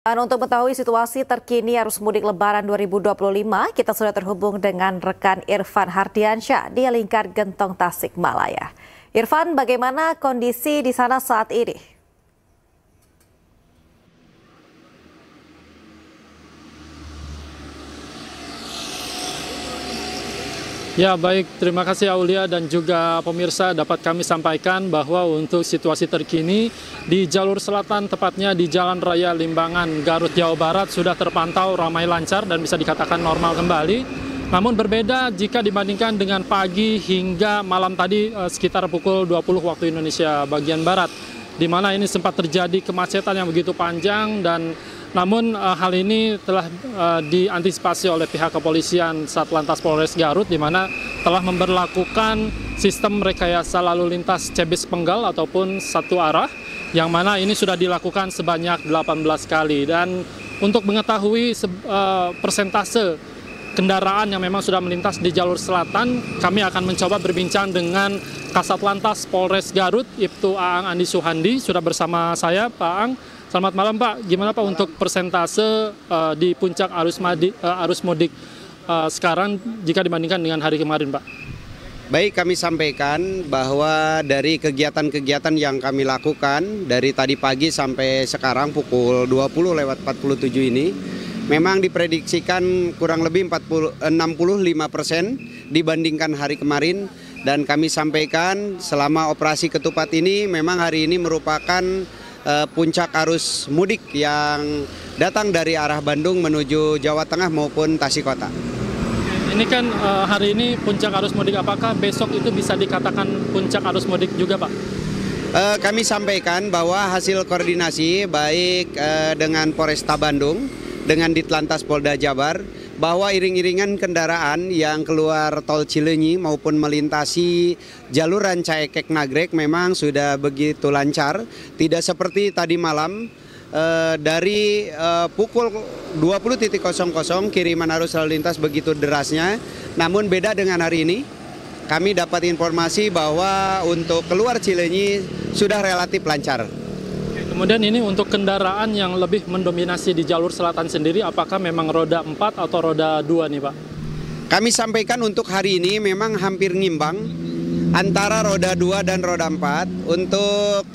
Dan untuk mengetahui situasi terkini arus mudik Lebaran 2025, kita sudah terhubung dengan rekan Irfan Hardiansyah di Lingkar Gentong Tasikmalaya. Irfan, bagaimana kondisi di sana saat ini? Ya baik, terima kasih Aulia dan juga pemirsa. Dapat kami sampaikan bahwa untuk situasi terkini di jalur selatan, tepatnya di Jalan Raya Limbangan, Garut, Jawa Barat sudah terpantau ramai lancar dan bisa dikatakan normal kembali. Namun berbeda jika dibandingkan dengan pagi hingga malam tadi sekitar pukul 20 waktu Indonesia bagian Barat, di mana ini sempat terjadi kemacetan yang begitu panjang dan namun hal ini telah diantisipasi oleh pihak kepolisian Satlantas Polres Garut, di mana telah memberlakukan sistem rekayasa lalu lintas cebes penggal ataupun satu arah, yang mana ini sudah dilakukan sebanyak 18 kali. Dan untuk mengetahui persentase kendaraan yang memang sudah melintas di jalur selatan, kami akan mencoba berbincang dengan Kasat Lantas Polres Garut, Ibtu Aang Andi Suhandi, sudah bersama saya, Pak Aang. Selamat malam Pak, gimana Pak untuk persentase di puncak arus mudik sekarang jika dibandingkan dengan hari kemarin Pak? Baik, kami sampaikan bahwa dari kegiatan-kegiatan yang kami lakukan dari tadi pagi sampai sekarang pukul 20:47 ini, memang diprediksikan kurang lebih 65% dibandingkan hari kemarin. Dan kami sampaikan selama operasi ketupat ini memang hari ini merupakan puncak arus mudik yang datang dari arah Bandung menuju Jawa Tengah maupun Tasikota. Ini kan hari ini puncak arus mudik, apakah besok itu bisa dikatakan puncak arus mudik juga Pak? Kami sampaikan bahwa hasil koordinasi baik dengan Polresta Bandung, dengan Ditlantas Polda Jabar, bahwa iring-iringan kendaraan yang keluar tol Cileunyi maupun melintasi jalur Rancaekek Nagrek memang sudah begitu lancar. Tidak seperti tadi malam dari pukul 20.00 kiriman arus lalu lintas begitu derasnya. Namun beda dengan hari ini, kami dapat informasi bahwa untuk keluar Cileunyi sudah relatif lancar. Kemudian ini untuk kendaraan yang lebih mendominasi di jalur selatan sendiri, apakah memang roda 4 atau roda 2 nih Pak? Kami sampaikan untuk hari ini memang hampir ngimbang antara roda 2 dan roda 4. Untuk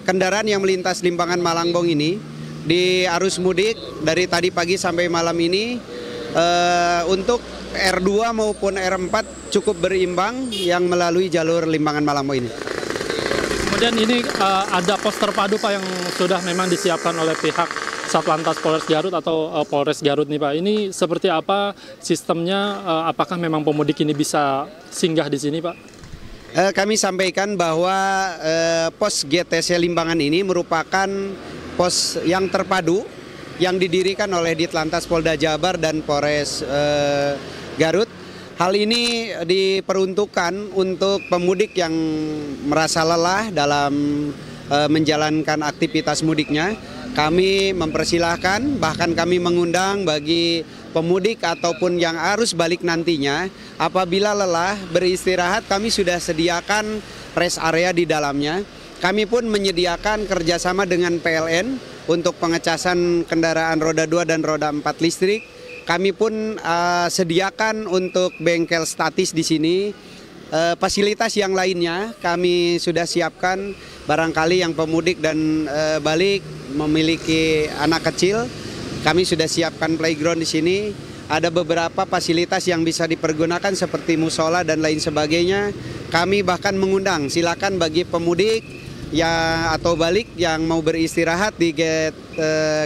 kendaraan yang melintas Limbangan Malangbong ini di arus mudik dari tadi pagi sampai malam ini, untuk R2 maupun R4 cukup berimbang yang melalui jalur Limbangan Malangbong ini. Kemudian ini ada pos terpadu Pak yang sudah memang disiapkan oleh pihak Satlantas Polres Garut atau Polres Garut nih Pak. Ini seperti apa sistemnya? Apakah memang pemudik ini bisa singgah di sini Pak? Kami sampaikan bahwa pos GTC Limbangan ini merupakan pos yang terpadu yang didirikan oleh Ditlantas Polda Jabar dan Polres Garut. Hal ini diperuntukkan untuk pemudik yang merasa lelah dalam menjalankan aktivitas mudiknya. Kami mempersilahkan, bahkan kami mengundang bagi pemudik ataupun yang arus balik nantinya, apabila lelah beristirahat, kami sudah sediakan rest area di dalamnya. Kami pun menyediakan kerjasama dengan PLN untuk pengecasan kendaraan roda 2 dan roda 4 listrik. Kami pun sediakan untuk bengkel statis di sini. Fasilitas yang lainnya kami sudah siapkan, barangkali yang pemudik dan balik memiliki anak kecil, kami sudah siapkan playground di sini. Ada beberapa fasilitas yang bisa dipergunakan seperti musola dan lain sebagainya. Kami bahkan mengundang, silakan bagi pemudik ya atau balik yang mau beristirahat di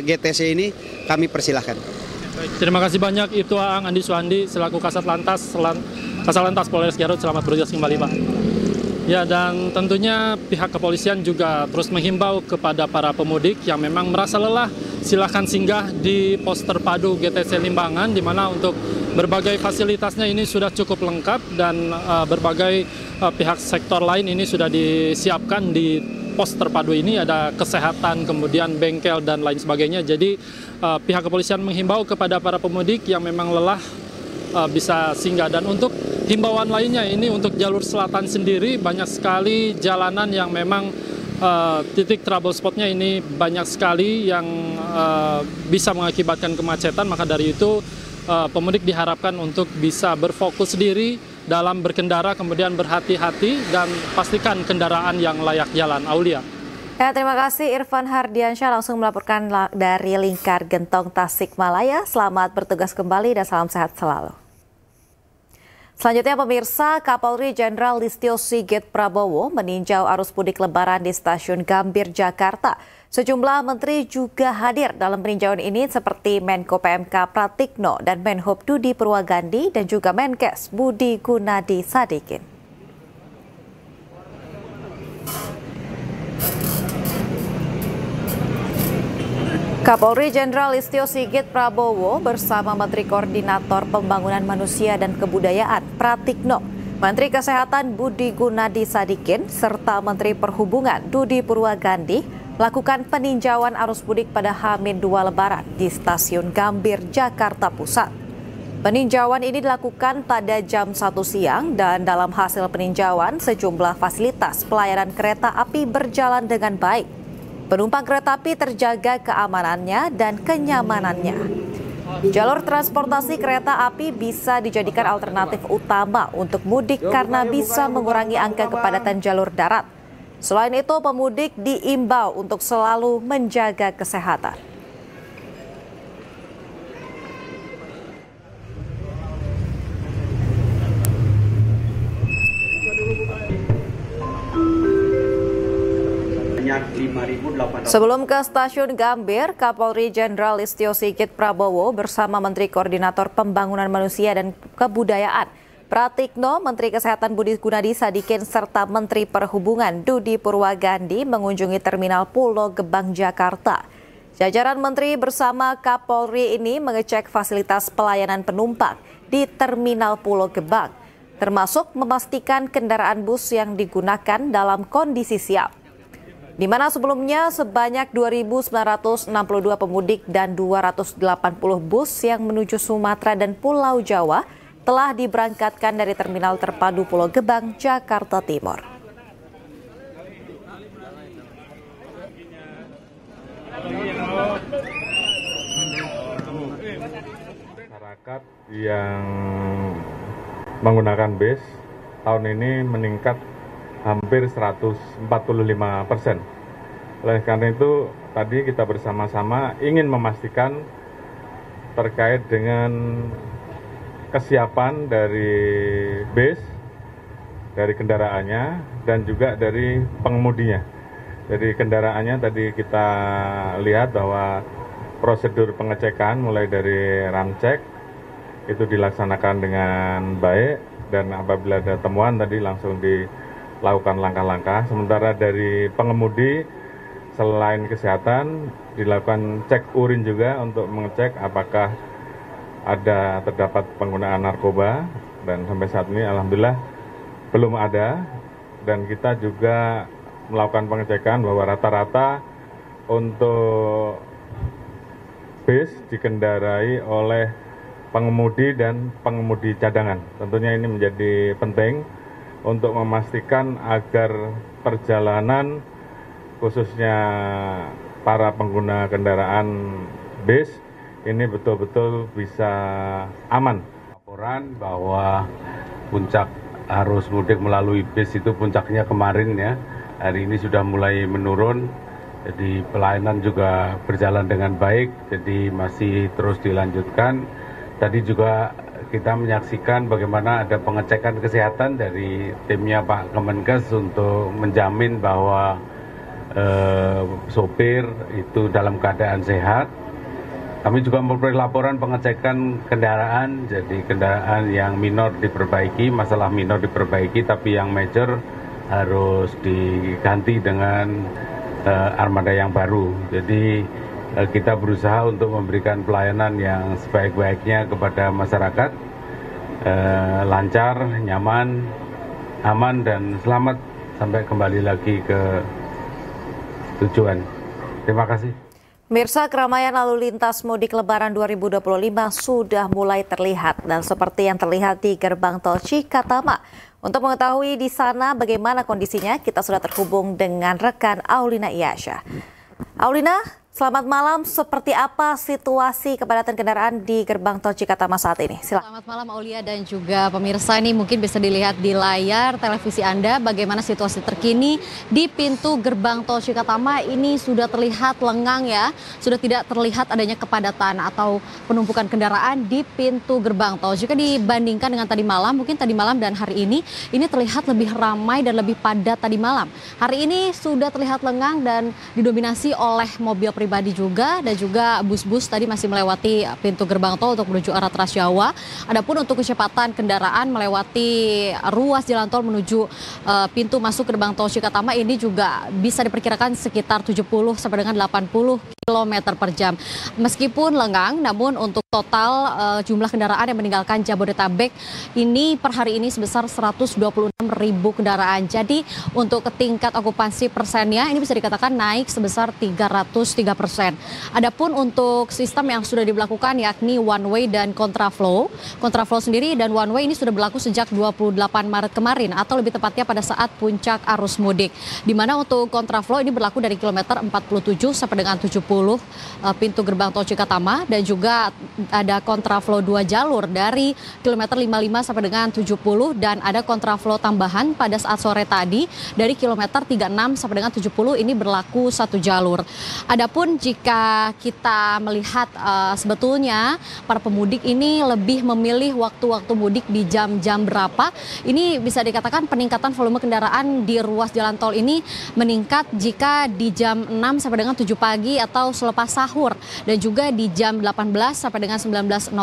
GTC ini, kami persilahkan. Terima kasih banyak Ibtu Aang Andi Suhandi selaku Kasat Lantas Polres Garut. Selamat bertugas kembali Pak. Ya, dan tentunya pihak kepolisian juga terus menghimbau kepada para pemudik yang memang merasa lelah, silahkan singgah di pos terpadu GTC Limbangan, di mana untuk berbagai fasilitasnya ini sudah cukup lengkap dan berbagai pihak sektor lain ini sudah disiapkan di pos terpadu ini. Ada kesehatan, kemudian bengkel dan lain sebagainya. Jadi pihak kepolisian menghimbau kepada para pemudik yang memang lelah bisa singgah. Dan untuk himbauan lainnya ini untuk jalur selatan sendiri, banyak sekali jalanan yang memang titik trouble spotnya ini banyak sekali yang bisa mengakibatkan kemacetan. Maka dari itu pemudik diharapkan untuk bisa berfokus diri dalam berkendara, kemudian berhati-hati dan pastikan kendaraan yang layak jalan. Aulia. Ya, terima kasih Irfan Hardiansyah langsung melaporkan dari Lingkar Gentong Tasikmalaya. Selamat bertugas kembali dan salam sehat selalu. Selanjutnya pemirsa, Kapolri Jenderal Listio Sigit Prabowo meninjau arus mudik lebaran di Stasiun Gambir, Jakarta. Sejumlah menteri juga hadir dalam peninjauan ini seperti Menko PMK Pratikno dan Menhub Dudi Purwagandi dan juga Menkes Budi Gunadi Sadikin. Kapolri Jenderal Listio Sigit Prabowo bersama Menteri Koordinator Pembangunan Manusia dan Kebudayaan Pratikno, Menteri Kesehatan Budi Gunadi Sadikin, serta Menteri Perhubungan Dudi Purwagandi melakukan peninjauan arus mudik pada H-2 Lebaran di Stasiun Gambir, Jakarta Pusat. Peninjauan ini dilakukan pada jam 1 siang dan dalam hasil peninjauan sejumlah fasilitas pelayanan kereta api berjalan dengan baik. Penumpang kereta api terjaga keamanannya dan kenyamanannya. Jalur transportasi kereta api bisa dijadikan alternatif utama untuk mudik karena bisa mengurangi angka kepadatan jalur darat. Selain itu, pemudik diimbau untuk selalu menjaga kesehatan. Sebelum ke Stasiun Gambir, Kapolri Jenderal Listio Sigit Prabowo bersama Menteri Koordinator Pembangunan Manusia dan Kebudayaan Pratikno, Menteri Kesehatan Budi Gunadi Sadikin, serta Menteri Perhubungan Dudi Purwagandi mengunjungi Terminal Pulau Gebang, Jakarta. Jajaran menteri bersama Kapolri ini mengecek fasilitas pelayanan penumpang di Terminal Pulau Gebang, termasuk memastikan kendaraan bus yang digunakan dalam kondisi siap. Di mana sebelumnya sebanyak 2.962 pemudik dan 280 bus yang menuju Sumatera dan Pulau Jawa telah diberangkatkan dari Terminal Terpadu Pulau Gebang, Jakarta Timur. Masyarakat yang menggunakan bis tahun ini meningkat hampir 145%. Oleh karena itu, tadi kita bersama-sama ingin memastikan terkait dengan kesiapan dari bis, dari kendaraannya, dan juga dari pengemudinya. Jadi kendaraannya tadi kita lihat bahwa prosedur pengecekan mulai dari ramcek itu dilaksanakan dengan baik, dan apabila ada temuan tadi langsung dilakukan langkah-langkah. Sementara dari pengemudi selain kesehatan dilakukan cek urin juga untuk mengecek apakah ada terdapat penggunaan narkoba, dan sampai saat ini alhamdulillah belum ada. Dan kita juga melakukan pengecekan bahwa rata-rata untuk bis dikendarai oleh pengemudi dan pengemudi cadangan. Tentunya ini menjadi penting untuk memastikan agar perjalanan khususnya para pengguna kendaraan bis ini betul-betul bisa aman. Laporan bahwa puncak arus mudik melalui bis itu puncaknya kemarin ya, hari ini sudah mulai menurun, jadi pelayanan juga berjalan dengan baik, jadi masih terus dilanjutkan. Tadi juga kita menyaksikan bagaimana ada pengecekan kesehatan dari timnya Pak Kemenkes untuk menjamin bahwa sopir itu dalam keadaan sehat. Kami juga memperoleh laporan pengecekan kendaraan, jadi kendaraan yang minor diperbaiki, masalah minor diperbaiki, tapi yang major harus diganti dengan armada yang baru. Jadi kita berusaha untuk memberikan pelayanan yang sebaik-baiknya kepada masyarakat, lancar, nyaman, aman, dan selamat sampai kembali lagi ke tujuan. Terima kasih. Mirsa, keramaian lalu lintas mudik Lebaran 2025 sudah mulai terlihat, dan seperti yang terlihat di gerbang tol Cikatama, Untuk mengetahui di sana bagaimana kondisinya, kita sudah terhubung dengan rekan Aulina Iyasha. Aulina, selamat malam. Seperti apa situasi kepadatan kendaraan di gerbang tol Cikatama saat ini? Silakan. Selamat malam Aulia dan juga pemirsa. Ini mungkin bisa dilihat di layar televisi Anda bagaimana situasi terkini di pintu gerbang tol Cikatama. Ini sudah terlihat lengang ya. Sudah tidak terlihat adanya kepadatan atau penumpukan kendaraan di pintu gerbang tol. Jika dibandingkan dengan tadi malam, mungkin tadi malam dan hari ini terlihat lebih ramai dan lebih padat tadi malam. Hari ini sudah terlihat lengang dan didominasi oleh mobil pribadi juga, dan juga bus-bus tadi masih melewati pintu gerbang tol untuk menuju arah Trasjawa. Adapun untuk kecepatan kendaraan melewati ruas jalan tol menuju pintu masuk gerbang tol Cikatama ini juga bisa diperkirakan sekitar 70 sampai dengan 80 km per jam. Meskipun lengang, namun untuk total jumlah kendaraan yang meninggalkan Jabodetabek ini per hari ini sebesar 126.000 kendaraan. Jadi untuk tingkat okupansi persennya ini bisa dikatakan naik sebesar 303%. Adapun untuk sistem yang sudah diberlakukan yakni one way dan kontraflow. Kontraflow sendiri dan one way ini sudah berlaku sejak 28 Maret kemarin atau lebih tepatnya pada saat puncak arus mudik. Di mana untuk kontraflow ini berlaku dari kilometer 47 sampai dengan 70 pintu gerbang tol Cikatama, dan juga ada kontraflow 2 jalur dari kilometer 55 sampai dengan 70, dan ada kontraflow tambahan pada saat sore tadi dari kilometer 36 sampai dengan 70 ini berlaku 1 jalur. Adapun jika kita melihat sebetulnya para pemudik ini lebih memilih waktu-waktu mudik di jam-jam berapa, ini bisa dikatakan peningkatan volume kendaraan di ruas jalan tol ini meningkat jika di jam 6 sampai dengan 7 pagi atau selepas sahur, dan juga di jam 18 sampai dengan 19.00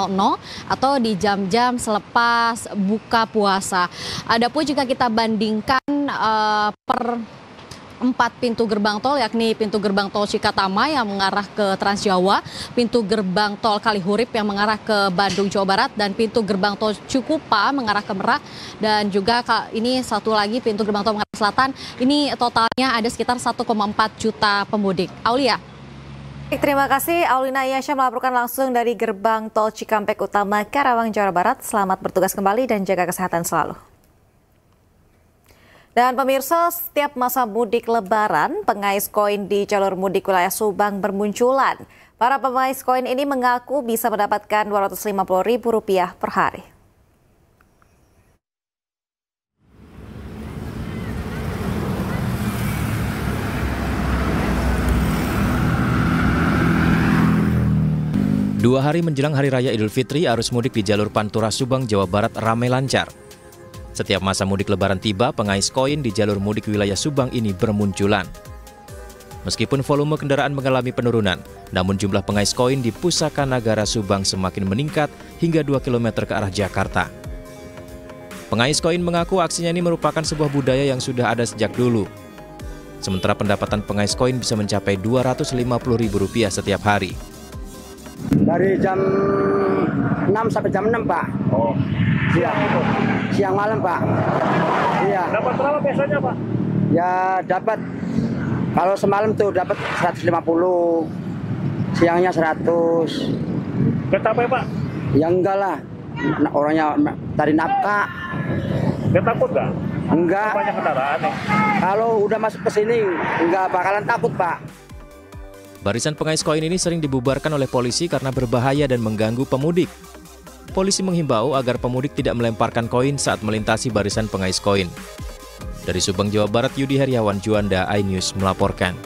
atau di jam-jam selepas buka puasa. Adapun jika kita bandingkan per 4 pintu gerbang tol, yakni pintu gerbang tol Cikatama yang mengarah ke Transjawa, pintu gerbang tol Kalihurip yang mengarah ke Bandung, Jawa Barat, dan pintu gerbang tol Cikupa mengarah ke Merak, dan juga ini satu lagi pintu gerbang tol mengarah ke Selatan. Ini totalnya ada sekitar 1,4 juta pemudik. Aulia. Terima kasih Aulina Iyasha melaporkan langsung dari gerbang tol Cikampek Utama, Karawang, Jawa Barat. Selamat bertugas kembali dan jaga kesehatan selalu. Dan pemirsa, setiap masa mudik Lebaran, pengais koin di jalur mudik wilayah Subang bermunculan. Para pengais koin ini mengaku bisa mendapatkan Rp250.000 per hari. Dua hari menjelang Hari Raya Idul Fitri, arus mudik di jalur Pantura Subang, Jawa Barat ramai lancar. Setiap masa mudik Lebaran tiba, pengais koin di jalur mudik wilayah Subang ini bermunculan. Meskipun volume kendaraan mengalami penurunan, namun jumlah pengais koin di Pusaka Nagara Subang semakin meningkat hingga 2 km ke arah Jakarta. Pengais koin mengaku aksinya ini merupakan sebuah budaya yang sudah ada sejak dulu. Sementara pendapatan pengais koin bisa mencapai Rp250.000 setiap hari. Dari jam 6 sampai jam 6, Pak. Oh, Siang malam, Pak. Iya. Dapat berapa biasanya, Pak? Ya dapat, kalau semalam tuh dapat 150, siangnya 100. Gak capek, Pak? Ya enggak lah, orangnya cari nafkah. Gak takut nggak? Enggak. Banyak kendaraan nih. Kalau udah masuk ke sini, enggak bakalan takut, Pak. Barisan pengais koin ini sering dibubarkan oleh polisi karena berbahaya dan mengganggu pemudik. Polisi menghimbau agar pemudik tidak melemparkan koin saat melintasi barisan pengais koin. Dari Subang, Jawa Barat, Yudi Heriawan Juanda, iNews melaporkan.